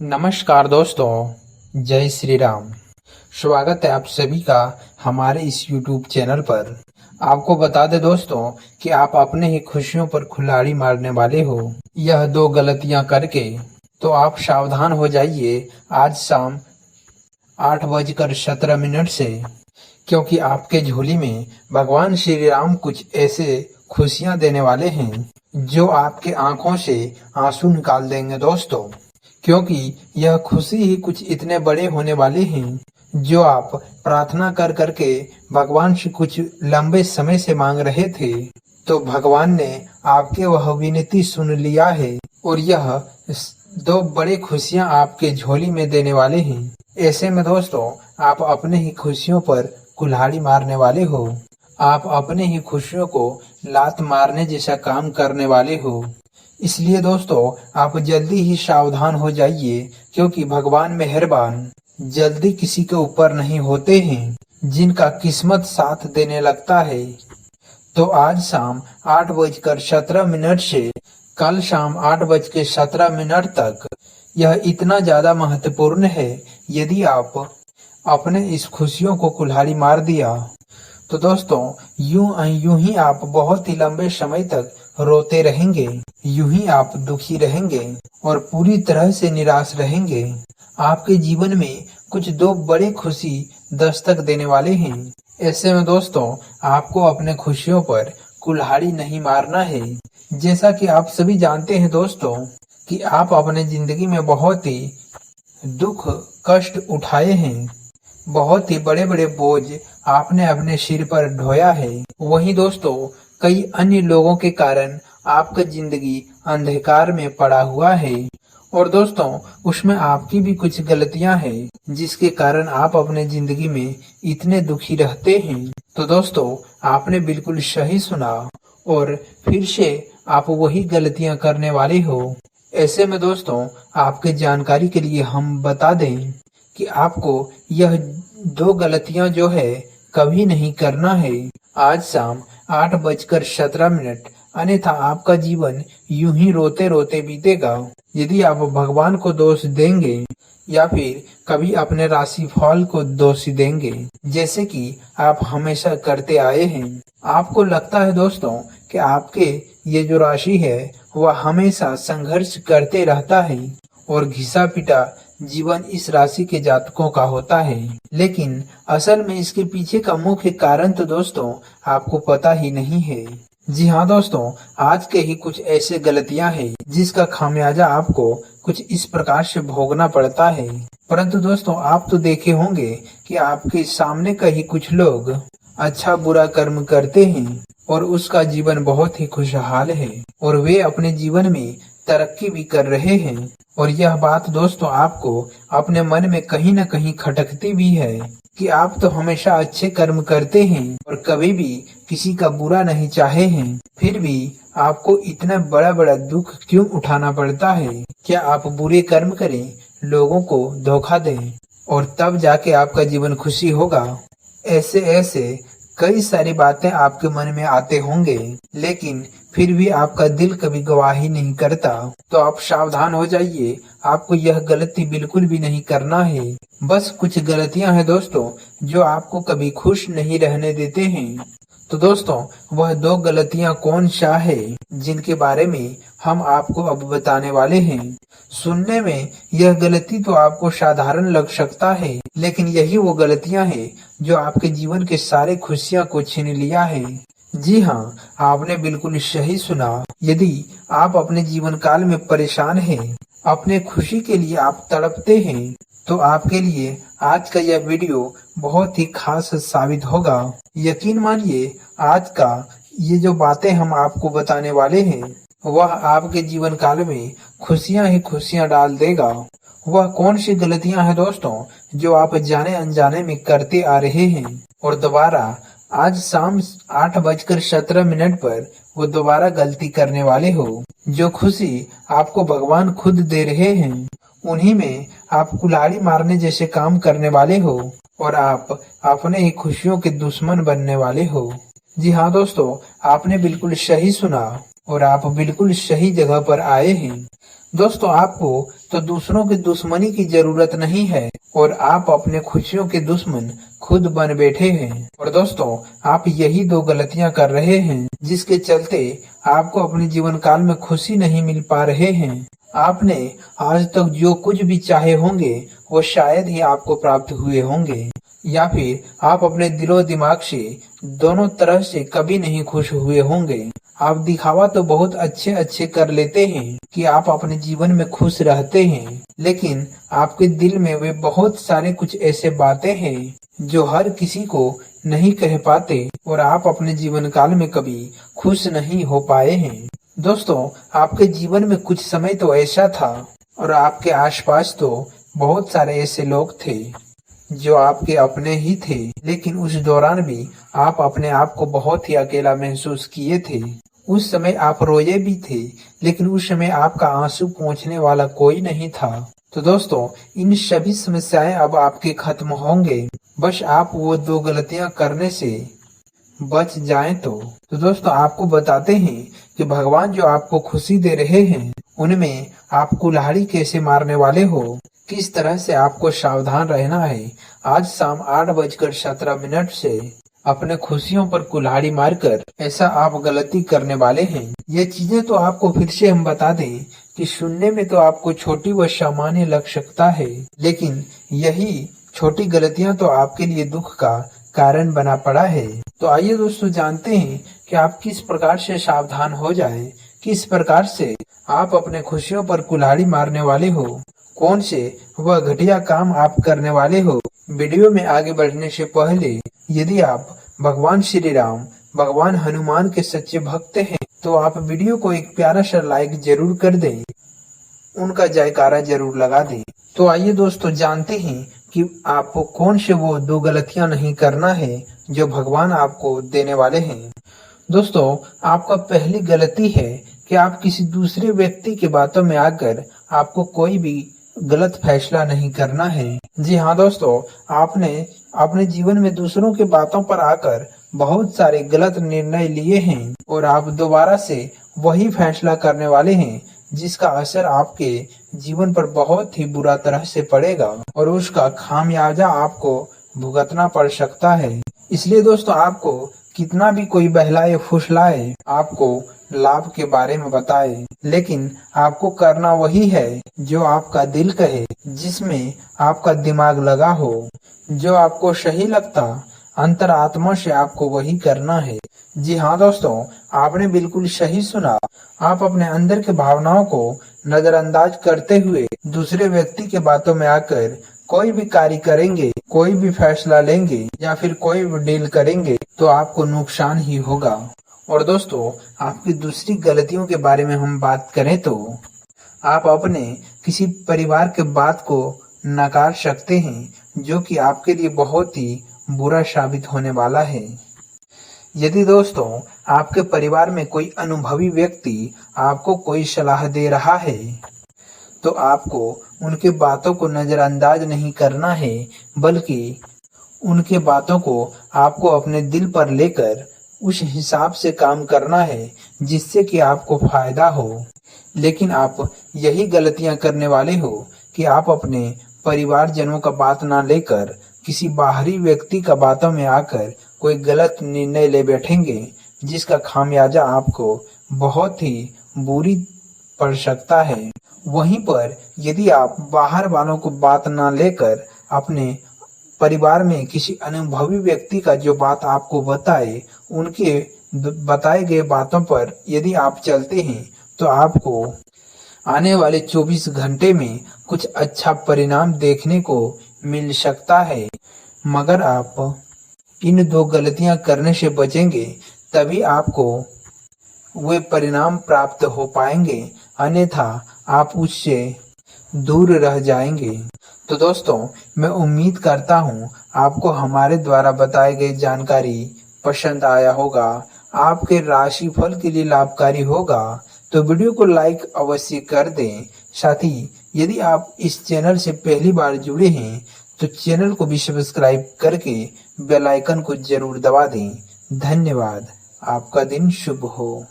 नमस्कार दोस्तों, जय श्री राम। स्वागत है आप सभी का हमारे इस YouTube चैनल पर। आपको बता दें दोस्तों कि आप अपने ही खुशियों पर कुल्हाड़ी मारने वाले हो, यह दो गलतियां करके। तो आप सावधान हो जाइए आज शाम 8:17 से, क्योंकि आपके झोली में भगवान श्री राम कुछ ऐसे खुशियां देने वाले हैं जो आपके आंखों से आंसू निकाल देंगे दोस्तों। क्योंकि यह खुशी ही कुछ इतने बड़े होने वाले हैं जो आप प्रार्थना कर करके भगवान से कुछ लंबे समय से मांग रहे थे, तो भगवान ने आपके वह विनती सुन लिया है और यह दो बड़े खुशियां आपके झोली में देने वाले हैं। ऐसे में दोस्तों आप अपने ही खुशियों पर कुल्हाड़ी मारने वाले हो, आप अपने ही खुशियों को लात मारने जैसा काम करने वाले हो। इसलिए दोस्तों आप जल्दी ही सावधान हो जाइए, क्योंकि भगवान मेहरबान जल्दी किसी के ऊपर नहीं होते हैं, जिनका किस्मत साथ देने लगता है। तो आज शाम 8:17 से कल शाम 8:17 तक यह इतना ज्यादा महत्वपूर्ण है। यदि आप अपने इस खुशियों को कुल्हाड़ी मार दिया तो दोस्तों यूं ही आप बहुत ही लंबे समय तक रोते रहेंगे, यूं ही आप दुखी रहेंगे और पूरी तरह से निराश रहेंगे। आपके जीवन में कुछ दो बड़े खुशी दस्तक देने वाले हैं। ऐसे में दोस्तों आपको अपने खुशियों पर कुल्हाड़ी नहीं मारना है। जैसा कि आप सभी जानते हैं दोस्तों कि आप अपने जिंदगी में बहुत ही दुख कष्ट उठाए हैं, बहुत ही बड़े बड़े बोझ आपने अपने सिर पर ढोया है। वहीं दोस्तों कई अन्य लोगों के कारण आपका जिंदगी अंधकार में पड़ा हुआ है और दोस्तों उसमें आपकी भी कुछ गलतियां हैं जिसके कारण आप अपने जिंदगी में इतने दुखी रहते हैं। तो दोस्तों आपने बिल्कुल सही सुना और फिर से आप वही गलतियां करने वाले हो। ऐसे में दोस्तों आपके जानकारी के लिए हम बता दें कि आपको यह दो गलतियां जो है कभी नहीं करना है आज शाम 8:17, अन्यथा आपका जीवन यूं ही रोते रोते बीतेगा। यदि आप भगवान को दोष देंगे या फिर कभी अपने राशि फल को दोष देंगे, जैसे कि आप हमेशा करते आए हैं। आपको लगता है दोस्तों कि आपके ये जो राशि है वह हमेशा संघर्ष करते रहता है और घिसा पिटा जीवन इस राशि के जातकों का होता है, लेकिन असल में इसके पीछे का मुख्य कारण तो दोस्तों आपको पता ही नहीं है। जी हाँ दोस्तों, आज के ही कुछ ऐसे गलतियां हैं जिसका खामियाजा आपको कुछ इस प्रकार से भोगना पड़ता है। परंतु दोस्तों आप तो देखे होंगे कि आपके सामने का ही कुछ लोग अच्छा बुरा कर्म करते हैं और उसका जीवन बहुत ही खुशहाल है और वे अपने जीवन में तरक्की भी कर रहे हैं। और यह बात दोस्तों आपको अपने मन में कहीं न कहीं खटकती भी है कि आप तो हमेशा अच्छे कर्म करते हैं और कभी भी किसी का बुरा नहीं चाहे हैं, फिर भी आपको इतना बड़ा बड़ा दुख क्यों उठाना पड़ता है? क्या आप बुरे कर्म करें, लोगों को धोखा दें और तब जाके आपका जीवन खुशी होगा? ऐसे ऐसे कई सारी बातें आपके मन में आते होंगे, लेकिन फिर भी आपका दिल कभी गवाही नहीं करता। तो आप सावधान हो जाइए, आपको यह गलती बिल्कुल भी नहीं करना है। बस कुछ गलतियां हैं दोस्तों जो आपको कभी खुश नहीं रहने देते हैं। तो दोस्तों वह दो गलतियां कौन सा है जिनके बारे में हम आपको अब बताने वाले हैं। सुनने में यह गलती तो आपको साधारण लग सकता है, लेकिन यही वो गलतियां हैं जो आपके जीवन के सारे खुशियां को छीन लिया है। जी हाँ, आपने बिल्कुल सही सुना। यदि आप अपने जीवन काल में परेशान हैं, अपने खुशी के लिए आप तड़पते हैं, तो आपके लिए आज का यह वीडियो बहुत ही खास साबित होगा। यकीन मानिए आज का ये जो बातें हम आपको बताने वाले हैं वह आपके जीवन काल में खुशियां ही खुशियां डाल देगा। वह कौन सी गलतियां हैं दोस्तों जो आप जाने अनजाने में करते आ रहे हैं और दोबारा आज शाम 8:17 पर वो दोबारा गलती करने वाले हो। जो खुशी आपको भगवान खुद दे रहे हैं उन्हीं में आप कुल्हाड़ी मारने जैसे काम करने वाले हो और आप अपने ही खुशियों के दुश्मन बनने वाले हो। जी हाँ दोस्तों, आपने बिल्कुल सही सुना और आप बिल्कुल सही जगह पर आए हैं। दोस्तों आपको तो दूसरों की दुश्मनी की जरूरत नहीं है और आप अपने खुशियों के दुश्मन खुद बन बैठे हैं। और दोस्तों, आप यही 2 गलतियां कर रहे हैं जिसके चलते आपको अपने जीवन काल में खुशी नहीं मिल पा रहे हैं। आपने आज तक जो कुछ भी चाहे होंगे वो शायद ही आपको प्राप्त हुए होंगे, या फिर आप अपने दिलो दिमाग से दोनों तरह से कभी नहीं खुश हुए होंगे। आप दिखावा तो बहुत अच्छे अच्छे कर लेते हैं कि आप अपने जीवन में खुश रहते हैं, लेकिन आपके दिल में वे बहुत सारे कुछ ऐसे बातें हैं जो हर किसी को नहीं कह पाते और आप अपने जीवन काल में कभी खुश नहीं हो पाए हैं। दोस्तों, आपके जीवन में कुछ समय तो ऐसा था और आपके आसपास तो बहुत सारे ऐसे लोग थे जो आपके अपने ही थे, लेकिन उस दौरान भी आप अपने आप को बहुत ही अकेला महसूस किए थे। उस समय आप रोए भी थे, लेकिन उस समय आपका आंसू पोंछने वाला कोई नहीं था। तो दोस्तों, इन सभी समस्याएं अब आपके खत्म होंगे, बस आप वो 2 गलतियां करने से बच जाएं तो दोस्तों, आपको बताते हैं कि भगवान जो आपको खुशी दे रहे हैं उनमें आप कुल्हाड़ी कैसे मारने वाले हो, किस तरह से आपको सावधान रहना है। आज शाम 8:17 से अपने खुशियों पर कुल्हाड़ी मारकर ऐसा आप गलती करने वाले हैं। ये चीजें तो आपको फिर से हम बता दें कि सुनने में तो आपको छोटी व सामान्य लग सकता है, लेकिन यही छोटी गलतियां तो आपके लिए दुख का कारण बना पड़ा है। तो आइए दोस्तों, जानते हैं कि आप किस प्रकार से सावधान हो जाएं, किस प्रकार से आप अपने खुशियों पर कुल्हाड़ी मारने वाले हो, कौन से वह घटिया काम आप करने वाले हो। वीडियो में आगे बढ़ने से पहले यदि आप भगवान श्री राम, भगवान हनुमान के सच्चे भक्त हैं तो आप वीडियो को एक प्यारा सा लाइक जरूर कर दें, उनका जयकारा जरूर लगा दें। तो आइए दोस्तों, जानते हैं कि आपको कौन से वो 2 गलतियां नहीं करना है जो भगवान आपको देने वाले हैं। दोस्तों, आपका पहली गलती है कि आप किसी दूसरे व्यक्ति की बातों में आकर आपको कोई भी गलत फैसला नहीं करना है। जी हाँ दोस्तों, आपने अपने जीवन में दूसरों की बातों पर आकर बहुत सारे गलत निर्णय लिए हैं और आप दोबारा से वही फैसला करने वाले हैं जिसका असर आपके जीवन पर बहुत ही बुरा तरह से पड़ेगा और उसका खामियाजा आपको भुगतना पड़ सकता है। इसलिए दोस्तों, आपको कितना भी कोई बहलाए फुसलाए, आपको लाभ के बारे में बताए, लेकिन आपको करना वही है जो आपका दिल कहे, जिसमें आपका दिमाग लगा हो, जो आपको सही लगता अंतरात्मा से आपको वही करना है। जी हाँ दोस्तों, आपने बिल्कुल सही सुना। आप अपने अंदर के भावनाओं को नजरअंदाज करते हुए दूसरे व्यक्ति के बातों में आकर कोई भी कार्य करेंगे, कोई भी फैसला लेंगे या फिर कोई भी डील करेंगे तो आपको नुकसान ही होगा। और दोस्तों, आपकी दूसरी गलतियों के बारे में हम बात करें तो आप अपने किसी परिवार के बात को नकार सकते हैं जो कि आपके लिए बहुत ही बुरा साबित होने वाला है। यदि दोस्तों, आपके परिवार में कोई अनुभवी व्यक्ति आपको कोई सलाह दे रहा है तो आपको उनके बातों को नजरअंदाज नहीं करना है, बल्कि उनके बातों को आपको अपने दिल पर लेकर उस हिसाब से काम करना है जिससे कि आपको फायदा हो। लेकिन आप यही गलतियां करने वाले हो कि आप अपने परिवारजनों का बात ना लेकर किसी बाहरी व्यक्ति का बातों में आकर कोई गलत निर्णय ले बैठेंगे जिसका खामियाजा आपको बहुत ही बुरी पड़ सकता है। वहीं पर यदि आप बाहर वालों को बात ना लेकर अपने परिवार में किसी अनुभवी व्यक्ति का जो बात आपको बताए, उनके बताए गए बातों पर यदि आप चलते हैं तो आपको आने वाले 24 घंटे में कुछ अच्छा परिणाम देखने को मिल सकता है। मगर आप इन 2 गलतियां करने से बचेंगे तभी आपको वे परिणाम प्राप्त हो पाएंगे, अन्यथा आप उससे दूर रह जाएंगे। तो दोस्तों, मैं उम्मीद करता हूँ आपको हमारे द्वारा बताई गई जानकारी पसंद आया होगा, आपके राशिफल के लिए लाभकारी होगा। तो वीडियो को लाइक अवश्य कर दें। साथ ही यदि आप इस चैनल से पहली बार जुड़े हैं तो चैनल को भी सब्सक्राइब करके बेल आइकन को जरूर दबा दें। धन्यवाद। आपका दिन शुभ हो।